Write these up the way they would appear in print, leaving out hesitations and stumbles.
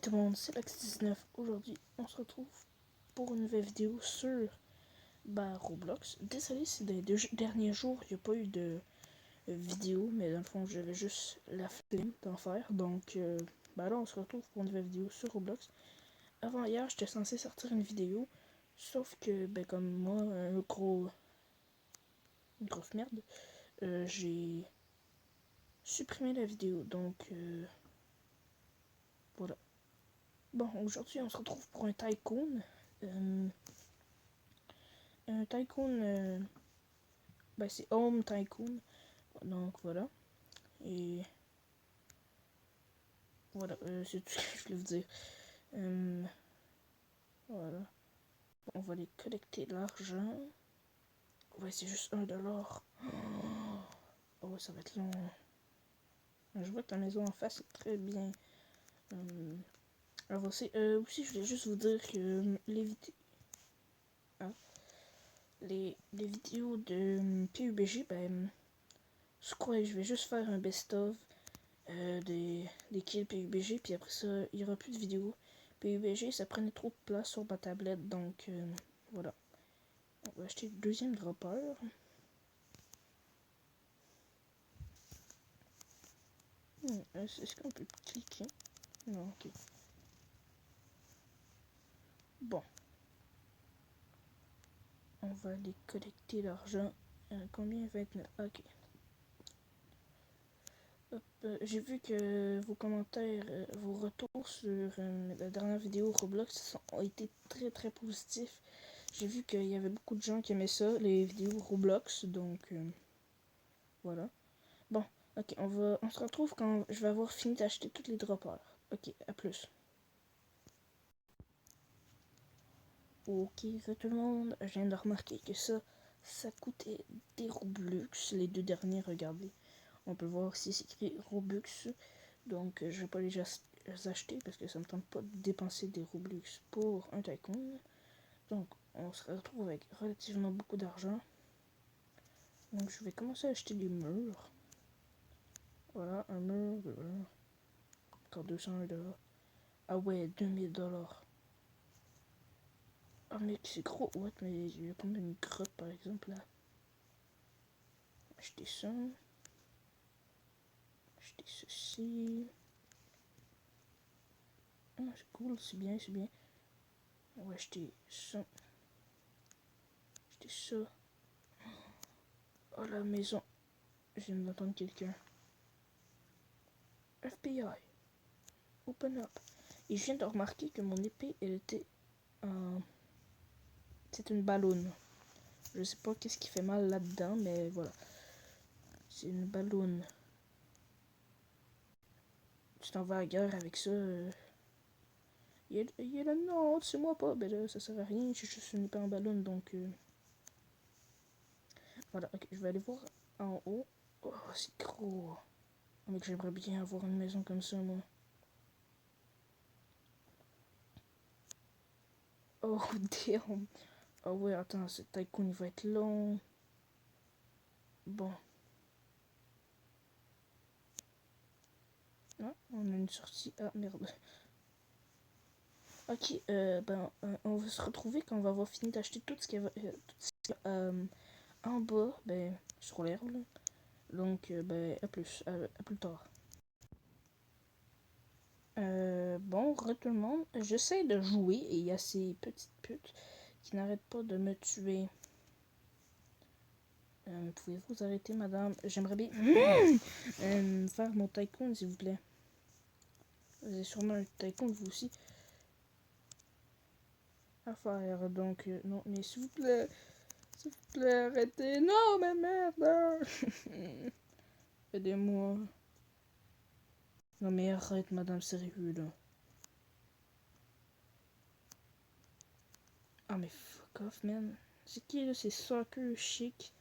tout le monde, c'est Lax19. Aujourd'hui, on se retrouve pour une nouvelle vidéo sur Roblox. Désolé si dans les 2 derniers jours, il n'y a pas eu de vidéo, mais dans le fond, j'avais juste la flemme d'en faire. Donc, là, on se retrouve pour une nouvelle vidéo sur Roblox. Avant hier, j'étais censé sortir une vidéo, sauf que, comme moi, une grosse merde, j'ai supprimé la vidéo. Donc, voilà. Bon, aujourd'hui, on se retrouve pour un tycoon. Un tycoon, c'est Home Tycoon. Donc, voilà. Et voilà, c'est tout ce que je voulais vous dire. Voilà. On va aller collecter l'argent. Ouais, c'est juste 1$. Oh, ça va être long. Je vois que la maison en face est très bien. Avancée. Aussi, je voulais juste vous dire que les vidéos de PUBG, je crois que je vais juste faire un best-of des kills PUBG, puis après ça, il n'y aura plus de vidéos. PUBG, ça prenait trop de place sur ma tablette, donc voilà. On va acheter le deuxième dropper. Est-ce qu'on peut cliquer? Non, ok. Bon. On va aller collecter l'argent. Combien? 29. Ok. J'ai vu que vos commentaires, vos retours sur la dernière vidéo Roblox ont été très très positifs. J'ai vu qu'il y avait beaucoup de gens qui aimaient ça, les vidéos Roblox, donc voilà. Bon, ok, on se retrouve quand je vais avoir fini d'acheter toutes les droppers. Ok, à plus. Ok, tout le monde, je viens de remarquer que ça coûtait des Robux, les 2 derniers, regardez. On peut voir si c'est écrit Robux, donc je vais pas les acheter parce que ça me tente pas de dépenser des Robux pour un tycoon. Donc on se retrouve avec relativement beaucoup d'argent. Donc je vais commencer à acheter des murs. Voilà, un mur, encore 201$. Ah ouais, 2000$. Ah mec, c'est gros. What, mais je vais prendre une grotte par exemple là. Acheter ça. Acheter ceci. Ah, c'est cool, c'est bien, c'est bien. On va acheter ça. Acheter ça. Oh la maison. Je viens d'entendre quelqu'un. FBI. Open up. Et je viens de remarquer que mon épée, elle était c'est une ballonne. Je sais pas qu'est-ce qui fait mal là-dedans, mais voilà. C'est une ballonne. Tu t'en vas à la guerre avec ça. Il est là, non, c'est moi pas. Ben là, ça sert à rien. Je suis juste une épée en ballonne, donc voilà. Ok, je vais aller voir en haut. Oh, c'est gros. Oh, mec, j'aimerais bien avoir une maison comme ça, moi. Oh, damn. Oh ouais, attends, ce tycoon, il va être long. Bon. Ah, on a une sortie. Ah, merde. Ok, on va se retrouver quand on va avoir fini d'acheter tout ce qu'il y a en bas, sur l'herbe. Donc, à plus tard. Bon, tout le monde, j'essaie de jouer et il y a ces petites putes qui n'arrêtent pas de me tuer. Pouvez-vous arrêter, madame? J'aimerais bien faire mon tycoon, s'il vous plaît. Vous avez sûrement un tycoon, vous aussi, à faire. Donc, non, mais s'il vous plaît, arrêtez. Non, mais merde! Aidez-moi. Non, mais arrête, madame, sérieux, là. Ah, mais fuck off, man. C'est qui, là? C'est Soccer Chic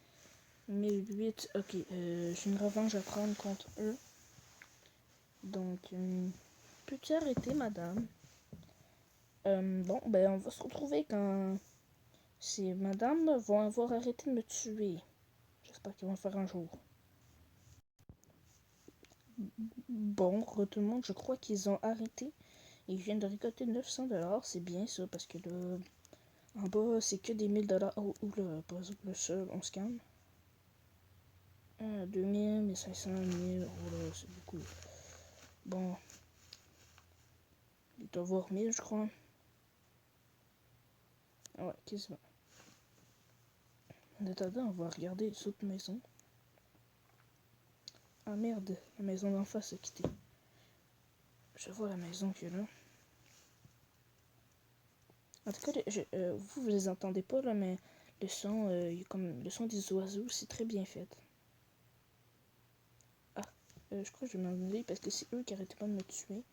1008. Ok, j'ai une revanche à prendre contre eux. Donc, peux-tu arrêter, madame? Bon, on va se retrouver quand ces madames vont avoir arrêté de me tuer. J'espère qu'ils vont le faire un jour. Bon, tout le monde, je crois qu'ils ont arrêté. Et je viens de récolter 900 $. C'est bien ça, parce que là, en bas, c'est que des 1000 $. Oh, là, par exemple, le seul, on scanne. 2000, 1500, 1000. Oh là, c'est beaucoup. Bon. Il doit y avoir 1000, je crois. Ouais, quasiment. En attendant, on va regarder les autres maisons. Ah merde, la maison d'en face a quitté. Je vois la maison qu'il y a là. En tout cas, vous les entendez pas là, mais le son, comme le son des oiseaux, c'est très bien fait. Ah, je crois que je vais m'en aller parce que c'est eux qui arrêtent pas de me tuer.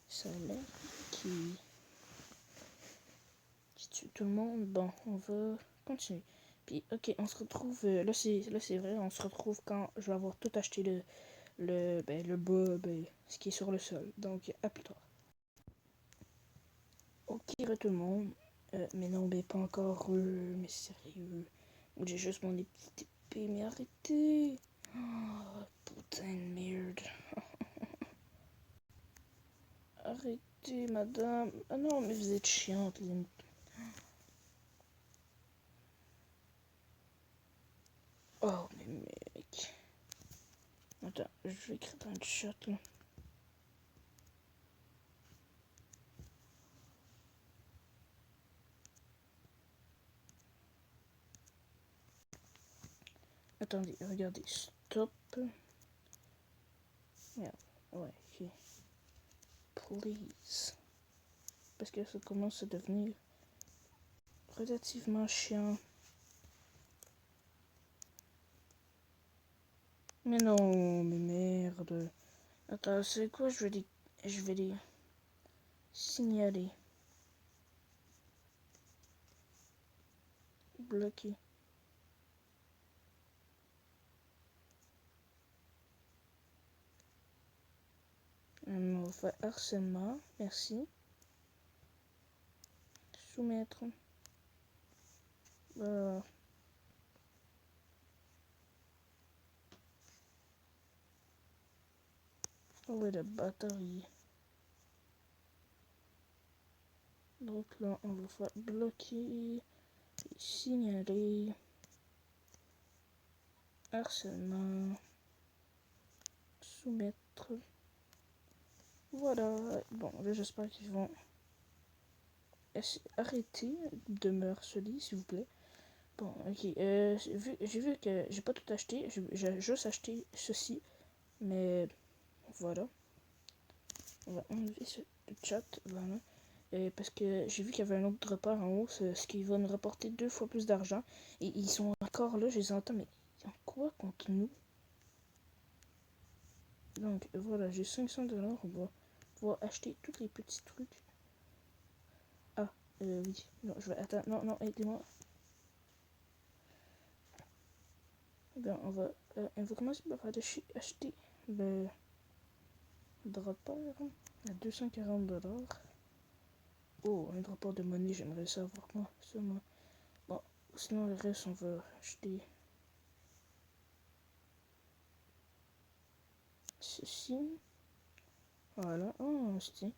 Ça a l'air qui tue tout le monde. Bon, on va continuer. Puis, ok, on se retrouve. Là, c'est vrai, on se retrouve quand je vais avoir tout acheté le bas, ce qui est sur le sol. Donc, à plus tard. Ok, tout le monde. Mais non, mais pas encore eux, mais sérieux. J'ai juste mon petite épée, mais arrêtez. Oh, putain de merde. Arrêtez, madame. Ah non, mais vous êtes chiante, Lynn. Oh, mais mec. Attends, je vais écrire dans le chat, là. Attendez, regardez. Stop. Merde. Ouais, ok. Please. Parce que ça commence à devenir relativement chiant. Mais non, mais merde. Attends, c'est quoi? Je vais les signaler. Bloqué. On va faire harcèlement. Merci. Soumettre. Voilà. Où est la batterie? Donc là, on va faire bloquer. Et signaler. Harcèlement. Soumettre. Voilà. Bon, là, j'espère qu'ils vont arrêter de me harceler, s'il vous plaît. Bon, ok. J'ai vu que j'ai pas tout acheté. J'ai juste acheté ceci. Mais voilà. On va enlever ce chat. Voilà. Parce que j'ai vu qu'il y avait un autre dropper en haut, ce qui va nous rapporter 2 fois plus d'argent. Et ils sont encore là, je les entends, mais en quoi contre nous? Donc voilà, j'ai 500 $, on va pouvoir acheter tous les petits trucs. Ah, oui. Non, je vais attendre. Non, non, aidez-moi. Ben, on va commencer par acheter le dropper à 240 $. Oh, un dropper de monnaie, j'aimerais savoir moi. Ça, moi. Bon, sinon le reste, on va acheter ceci. Voilà. Oh, c'est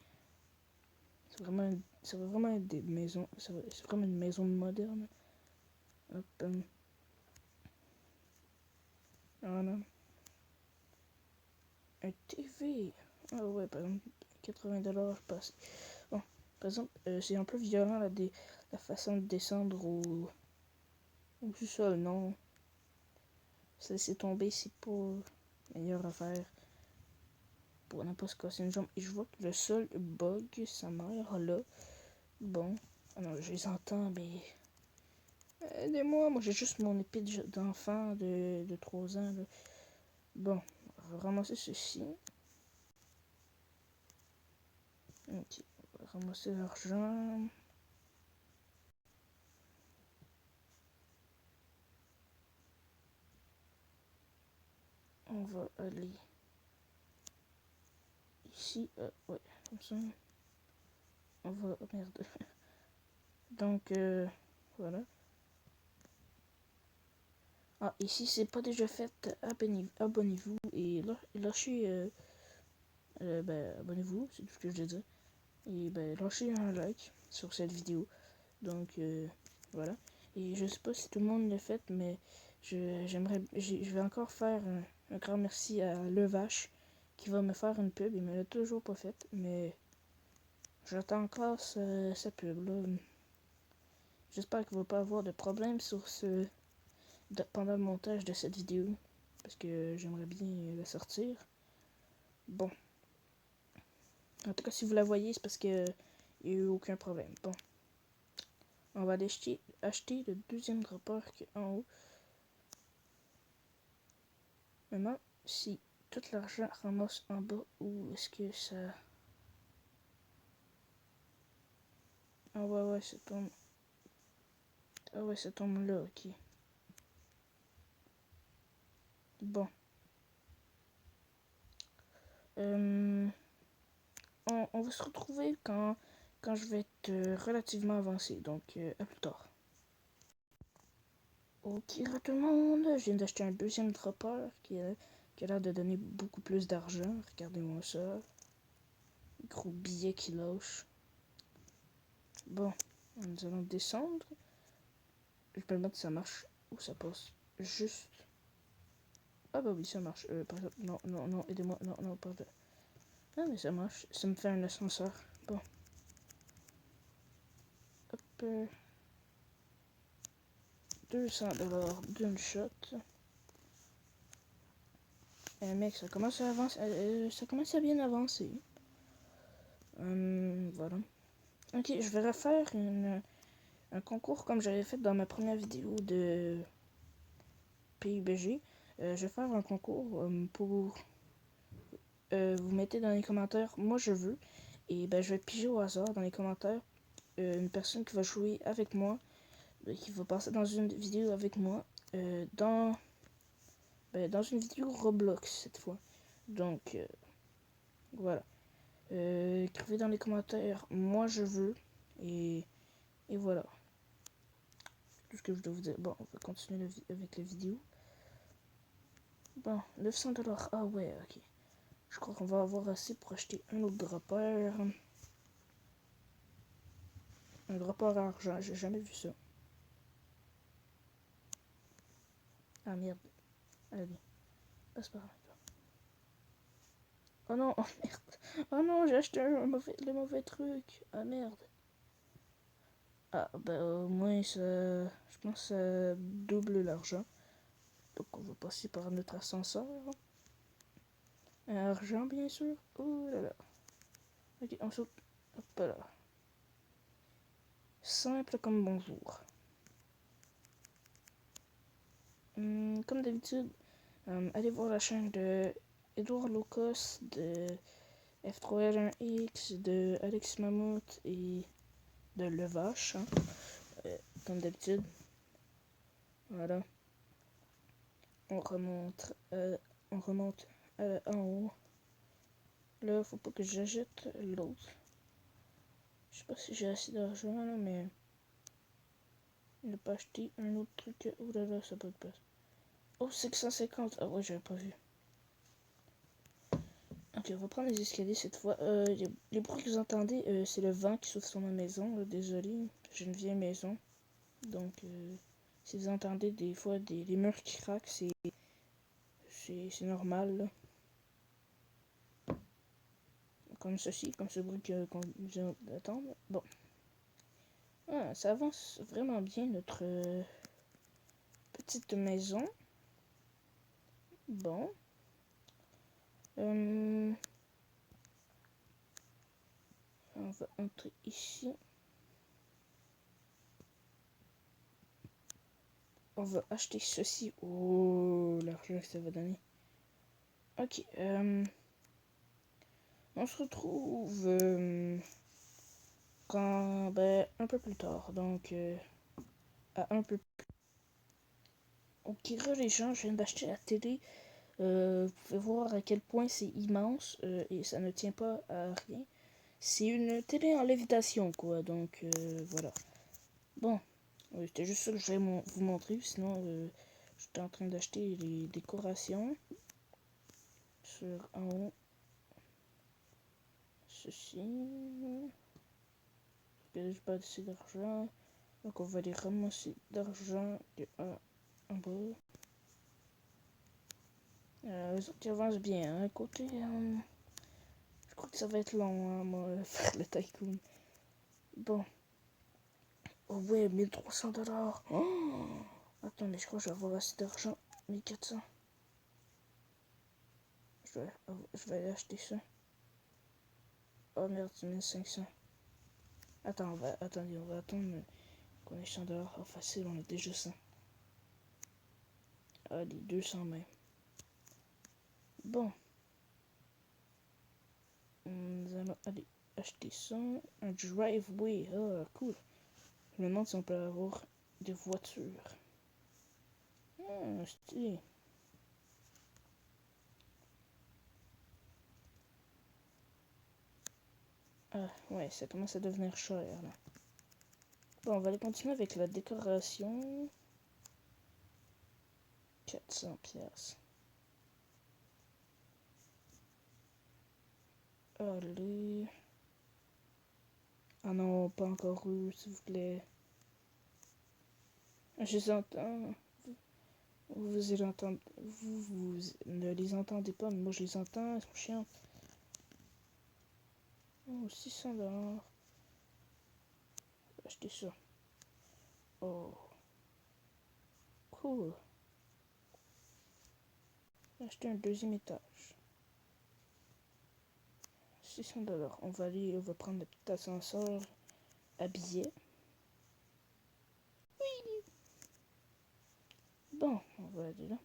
vraiment, ça va vraiment être des maisons. C'est vraiment une maison moderne. Hop. Voilà. Un TV. Ah ouais, par exemple, 80 $, je passe. Bon, par exemple, c'est un peu violent la façon de descendre au sous-sol, non. Se laisser tomber, c'est pas meilleure affaire pour ne pas se casser une jambe. Et je vois que le sol bug sa mère là. Bon, ah non, je les entends, mais aidez-moi, moi j'ai juste mon épée d'enfant de 3 ans. Là. Bon, on va ramasser ceci. Ok, on va ramasser l'argent. On va aller ici. Ouais, comme ça. On va. Oh, merde. Donc, voilà. Ah, ici, c'est pas déjà fait. Abonnez-vous et lâchez Ben, abonnez-vous, c'est tout ce que je veux dire. Et ben, lâchez un like sur cette vidéo. Donc, voilà. Et je sais pas si tout le monde l'a fait, mais je vais encore faire un grand merci à Levache qui va me faire une pub. Il me l'a toujours pas faite, mais j'attends encore sa pub là. J'espère qu'il va pas avoir de problème pendant le montage de cette vidéo, parce que j'aimerais bien la sortir. Bon. En tout cas, si vous la voyez, c'est parce que il n'y a eu aucun problème. Bon. On va aller acheter le deuxième dropper qui est en haut. Maintenant, si tout l'argent ramasse en bas, où est-ce que ça... Ah ouais, ça tombe... Ah ouais, ça tombe là, ok. Bon. On va se retrouver quand je vais être relativement avancé, donc à plus tard. Ok, tout le monde, je viens d'acheter un deuxième dropper qui a l'air de donner beaucoup plus d'argent. Regardez-moi ça. Gros billet qui lâche. Bon, nous allons descendre. Je peux me mettre ça marche ou ça passe juste. Ah bah oui, ça marche. Par exemple, non, aidez-moi. Non, pas de... Ah mais ça marche. Ça me fait un ascenseur. Bon. Hop. 200$ d'une shot. Mec, ça commence à avancer. Ça commence à bien avancer. Voilà. Ok, je vais refaire un concours comme j'avais fait dans ma première vidéo de PUBG. Je vais faire un concours pour... vous mettez dans les commentaires, moi je veux. Et ben je vais piger au hasard dans les commentaires une personne qui va jouer avec moi, qui va passer dans une vidéo avec moi, dans une vidéo Roblox cette fois. Donc voilà. Écrivez dans les commentaires, moi je veux. Et voilà. Tout ce que je dois vous dire. Bon, on va continuer avec la vidéo. Bon, 900$. Ah ouais, ok. Je crois qu'on va avoir assez pour acheter un autre dropper. Un dropper argent, j'ai jamais vu ça. Ah merde. Allez, passe par là. Oh non, oh merde. Oh non, j'ai acheté le mauvais truc. Ah merde. Ah bah au moins ça, je pense que ça double l'argent. Donc on va passer par notre ascenseur. Argent bien sûr. Oh là là. Ok, on saute. Hop là. Simple comme bonjour. Comme d'habitude, allez voir la chaîne de Edouard Locos, de F3L1X, de Alex Mammouth et de Levache. Hein. Comme d'habitude. Voilà. On remonte en haut. Là, faut pas que j'achète l'autre. Je sais pas si j'ai assez d'argent là, mais il n'a pas acheté un autre truc. Oh là là, ça peut être place. Oh, 550. Ah ouais, j'avais pas vu. Ok, on va prendre les escaliers cette fois. Les bruits que vous entendez, c'est le vent qui souffle sur ma maison. Là. Désolé, j'ai une vieille maison. Donc, si vous entendez des fois les murs qui craquent, c'est normal. Là. Comme ceci, comme ce bruit qu'on vient d'attendre. Bon. Ah, ça avance vraiment bien notre petite maison. Bon. On va entrer ici. On va acheter ceci. Oh, l'argent que ça va donner. Ok. On se retrouve un peu plus tard. Donc, à un peu plus. Ok, les gens, je viens d'acheter la télé. Vous pouvez voir à quel point c'est immense et ça ne tient pas à rien. C'est une télé en lévitation, quoi. Donc, voilà. Bon, c'était juste ça que je voulais vous montrer. Sinon, j'étais en train d'acheter les décorations. En haut. ceci. J'ai pas assez d'argent. Donc on va aller ramasser d'argent en bas. Les autres avancent bien. Hein. Côté, je crois que ça va être long, hein, moi, faire le tycoon. Bon. Oh ouais, 1300$. Oh! Attendez, je crois que je vais avoir assez d'argent. 1400. Je vais aller acheter ça. Oh merde, c'est 1500. Attends, attendez, on va attendre qu'on ait 100$. Oh, facile, on a déjà 100. Allez, 200 même. Bon. Nous allons aller acheter ça. Un driveway. Ah, cool. Je me demande si on peut avoir des voitures. Ah, stylé. Ah, ouais, ça commence à devenir cher, là. Bon, on va aller continuer avec la décoration. 400$. Allez. Ah non, pas encore eux, s'il vous plaît. Je les entends. Vous les entendez. Vous ne les entendez pas, mais moi je les entends, elles sont chiantes. Oh, 600$. Acheter ça. Oh. Cool. Acheter un deuxième étage. 600$. On va aller, on va prendre le petit ascenseur à billets. Oui. Bon, on va aller là.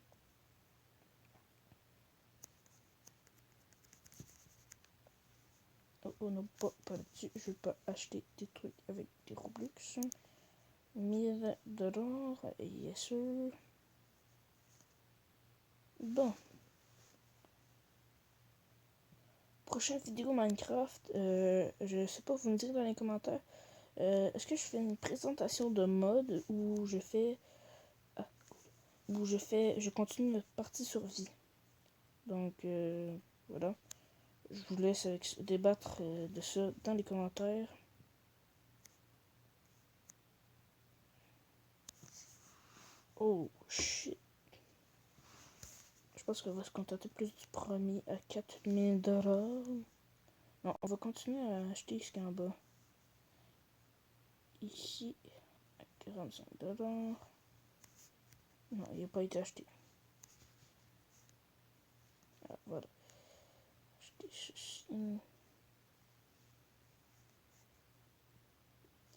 Oh non, pas là-dessus. Je vais pas acheter des trucs avec des Robux. 1000$. Yes sir. Bon. Prochaine vidéo Minecraft. Je sais pas, vous me direz dans les commentaires. Est-ce que je fais une présentation de mode ou je fais. Je continue notre partie sur vie. Donc voilà. Je vous laisse débattre de ça dans les commentaires. Oh shit. Je pense qu'on va se contenter plus du premier à 4000$. Non, on va continuer à acheter ce qu'il y a en bas. Ici, 45$. Non, il n'a pas été acheté. Ah, voilà. Acheter ceci.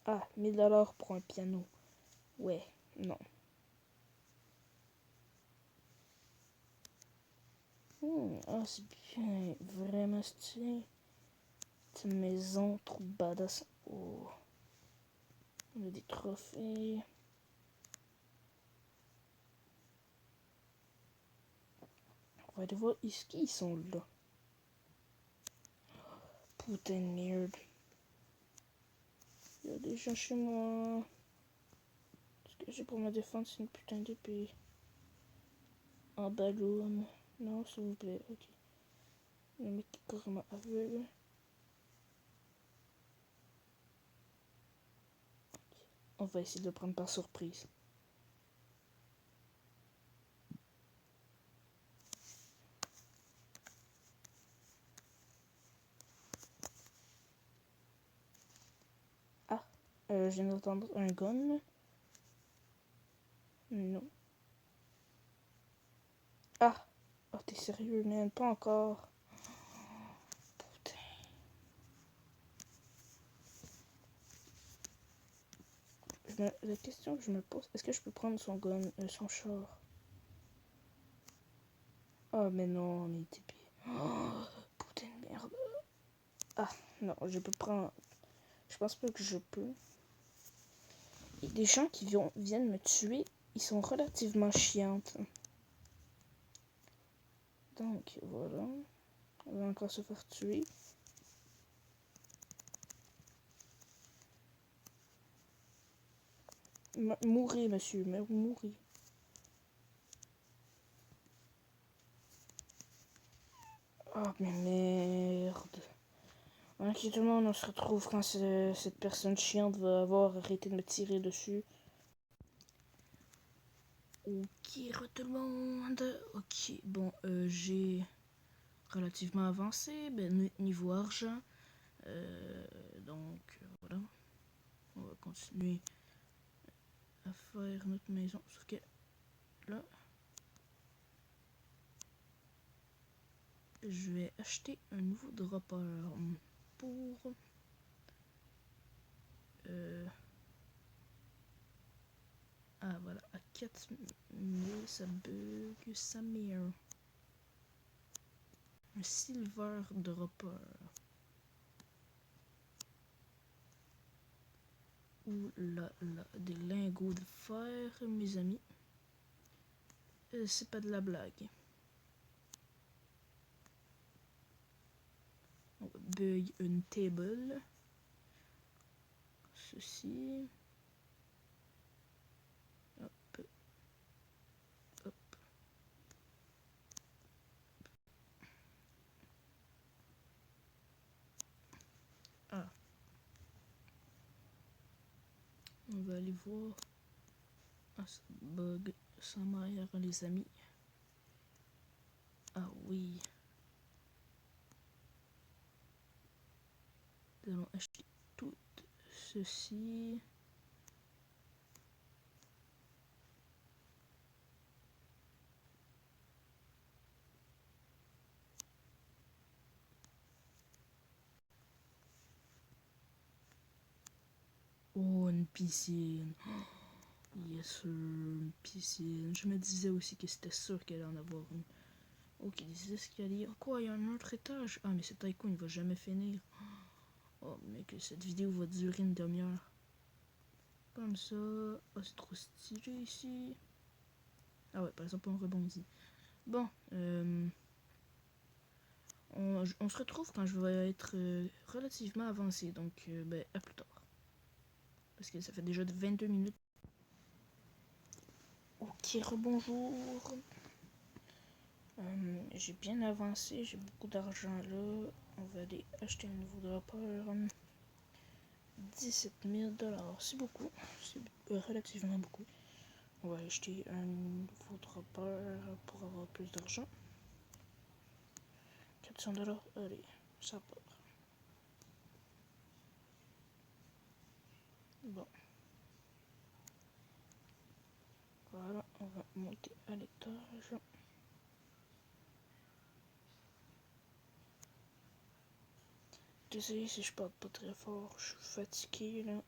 Ah, 1000$ pour un piano. Ouais, non. Ah, c'est bien, vraiment stylé. Cette maison trop badass. Oh. On a des trophées. On va aller voir est-ce qu'ils sont là. Putain de merde. Il y a des gens chez moi. Ce que j'ai pour me défendre, c'est une putain d'épée. En ballon. Non, s'il vous plaît. Ok. Le mec est carrément aveugle. On va essayer de le prendre par surprise. Ah, je viens d'entendre un gun. Non. Ah, oh t'es sérieux, man? Pas encore. Putain. La question que je me pose, est-ce que je peux prendre son gun, son char? Oh, mais non, on est épée. Oh, putain de merde. Ah, non, je peux prendre. Je pense pas que je peux. Et des gens qui viennent me tuer, ils sont relativement chiantes. Donc, voilà. On va encore se faire tuer. Mourez, monsieur, mourez. Oh, mais merde. Ok, tout le monde, on se retrouve quand cette personne chiante va avoir arrêté de me tirer dessus. Ok, tout le monde. Ok, bon, j'ai relativement avancé. Ben, niveau argent. Donc, voilà. On va continuer à faire notre maison. Sauf que là, je vais acheter un nouveau dropper pour ah voilà, à 4000 ça bug sa mère. Un silver dropper. Ouh là là, des lingots de fer, mes amis. C'est pas de la blague. On va bug une table. Ceci. Hop. Hop. Ah. On va aller voir. Ah, ça bug sa mère, les amis. Ah oui. Nous allons acheter tout ceci. Oh, une piscine. Yes, sir, une piscine. Je me disais aussi que c'était sûr qu'elle allait en avoir une. Ok, des escaliers. Oh, quoi, il y a un autre étage. Ah, mais ce tycoon, il va jamais finir. Oh, mec, cette vidéo va durer une demi-heure. Comme ça. Oh, c'est trop stylé ici. Ah ouais, par exemple, on rebondit. Bon, on se retrouve quand je vais être relativement avancé. Donc, ben, à plus tard. Parce que ça fait déjà 22 minutes. Ok, rebonjour. J'ai bien avancé, j'ai beaucoup d'argent là. On va aller acheter un nouveau dropper. 17 000 $, c'est beaucoup. C'est relativement beaucoup. On va acheter un nouveau dropper pour avoir plus d'argent. 400 $, allez, ça part. Bon. Voilà, on va monter à l'étage. Désolé si je parle pas très fort, je suis fatigué là.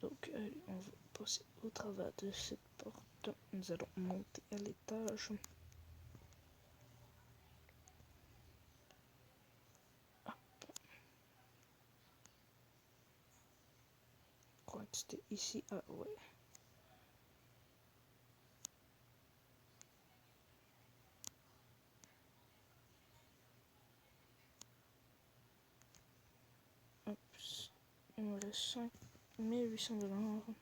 Donc, allez, on va passer au travers de cette porte. Nous allons monter à l'étage. Je crois que c'était ici. Ah ouais. Hop. Il me reste 5800 $.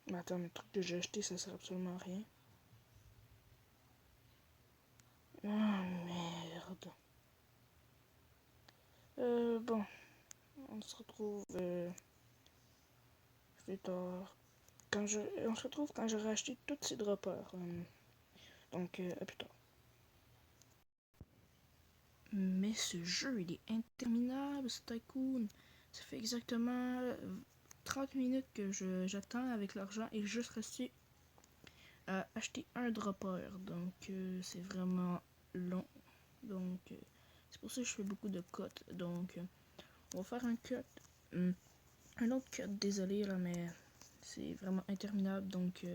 Mais attends, le truc que j'ai acheté, ça sert absolument à rien. Ah merde. Bon. On se retrouve plus tard. On se retrouve quand j'aurai acheté tous ces droppers. Donc, à plus tard. Mais ce jeu, il est interminable, ce tycoon. Ça fait exactement 30 minutes que j'attends avec l'argent et juste resté à acheter un dropper. Donc, c'est vraiment long. Donc, c'est pour ça que je fais beaucoup de cuts. Donc, on va faire un cut. Un autre cut, désolé là, mais c'est vraiment interminable. Donc,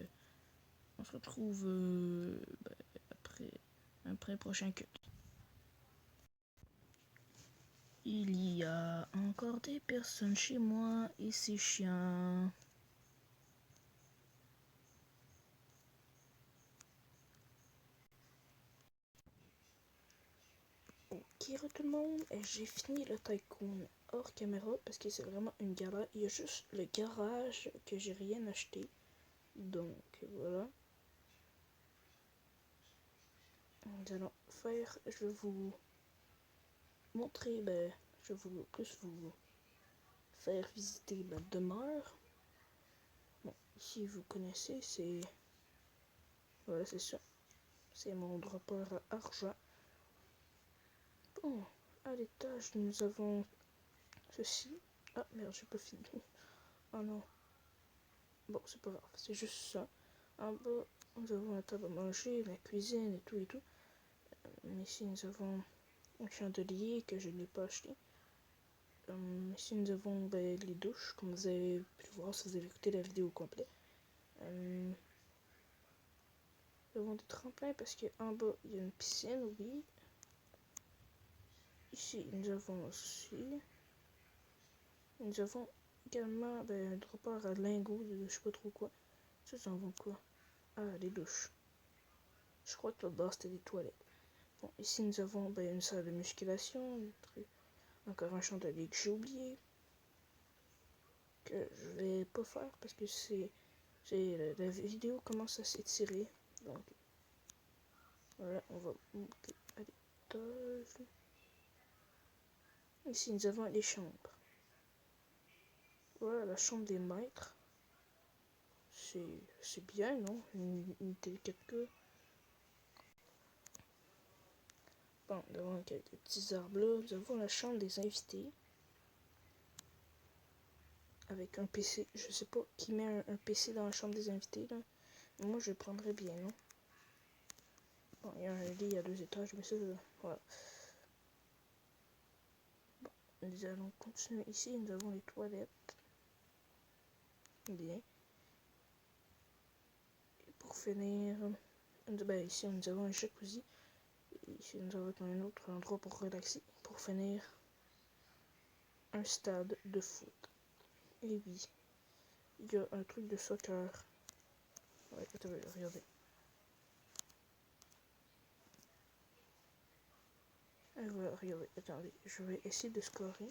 on se retrouve après un prochain cut. Il y a encore des personnes chez moi et c'est chiant. Ok, Ok tout le monde, j'ai fini le Tycoon hors caméra parce que c'est vraiment une galère. Il y a juste le garage que j'ai rien acheté. Donc voilà. Nous allons faire, je vais vous montrer, je vais vous plus vous faire visiter ma demeure. Bon, ici vous connaissez, c'est voilà, c'est ça. C'est mon dropper à argent. Bon, à l'étage nous avons ceci. Ah merde, j'ai pas fini. Oh non. Bon, c'est pas grave, c'est juste ça. En bas, nous avons la table à manger, la cuisine et tout et tout. Ici, nous avons un chandelier que je n'ai pas acheté. Ici, nous avons les douches, comme vous avez pu voir si vous avez écouté la vidéo complète. Nous avons des tremplins parce qu'en bas, il y a une piscine, oui. Ici, nous avons aussi. Nous avons également un dropper à lingots, de je sais pas trop quoi. Ça, nous avons quoi? Ah, les douches. Je crois que là-bas, c'était des toilettes. Bon, ici, nous avons une salle de musculation. Encore un chandelier que j'ai oublié. Que je vais pas faire parce que la vidéo commence à s'étirer. Donc, voilà, on va monter à l'étage. Ici, nous avons les chambres. Voilà, la chambre des maîtres. C'est bien, non? Une télé 4K. Bon, nous avons quelques petits arbres là. Nous avons la chambre des invités. Avec un PC. Je sais pas qui met un PC dans la chambre des invités, là. Moi, je le prendrais bien, non? Bon, il y a un lit à 2 étages, mais ça, voilà. Bon, nous allons continuer ici. Nous avons les toilettes. Bien. Et pour finir, ici, nous avons un jacuzzi. Ici, nous avons un autre endroit pour relaxer. Pour finir, un stade de foot. Et oui, il y a un truc de soccer. Ouais, regardez. Et voilà, regardez, attendez, je vais essayer de scorer.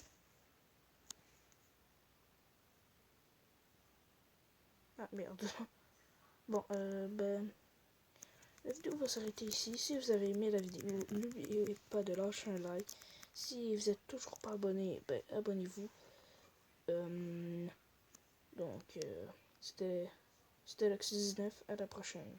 Ah merde. Bon, la vidéo va s'arrêter ici. Si vous avez aimé la vidéo, n'oubliez pas de lâcher un like. Si vous êtes toujours pas abonné, abonnez-vous. Donc, c'était Loxy19. À la prochaine.